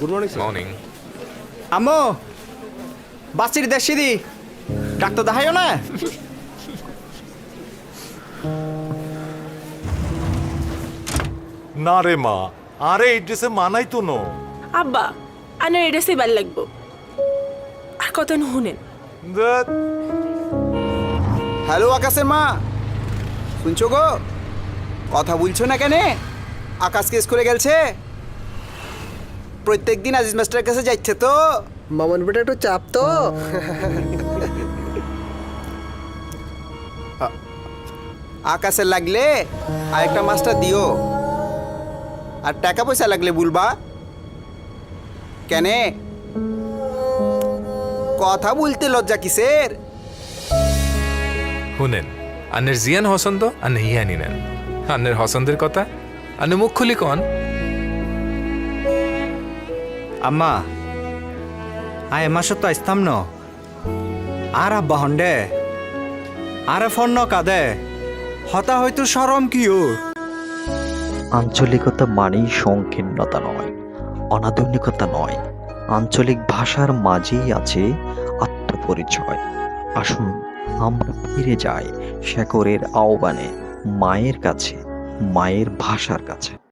Good morning sir. Morning. আম্মু বাসির দেশি দি doctor দেখাইও না। না রে মা, আরে এই ড্রেসে মানাই তো নো। আব্বা আনার এটা সেবার লাগবো আর কত শুনেন। ধ্যাৎ, হ্যালো আকাশের মা, শুনছো গো? কথা বলছো না কেন? আকাশ কেস করে গেলছে, প্রত্যেক দিন আজিজ মাস্টারের কাছে যাচ্ছে তো। মামন বেটা একটু চাপ তো। আকাশের লাগলে আরেকটা মাস্টার দিও, আর টাকা পয়সা লাগলে বলবা কেনে? কথা বলতে লজ্জা কিসের? শুনেন, আন্নের জিয়ান হসন্দ আর হিয়ানি নেন। আন্নের হসন্দের কথা আন্নে মুখ খুলি কন। আম্মা আয় মাসে তো আসতাম ন, আর আব্বা হন্ডে আর ফোন ন কাদে হতা হয়তো সরম কি ওর। আঞ্চলিকতা মানেই সংকীর্ণতা নয়, অনাধুনিকতা নয়। আঞ্চলিক ভাষার মাঝেই আছে আত্মপরিচয়। আসুন আমরা ফিরে যাই শেকড়ের আহ্বানে, মায়ের কাছে, মায়ের ভাষার কাছে।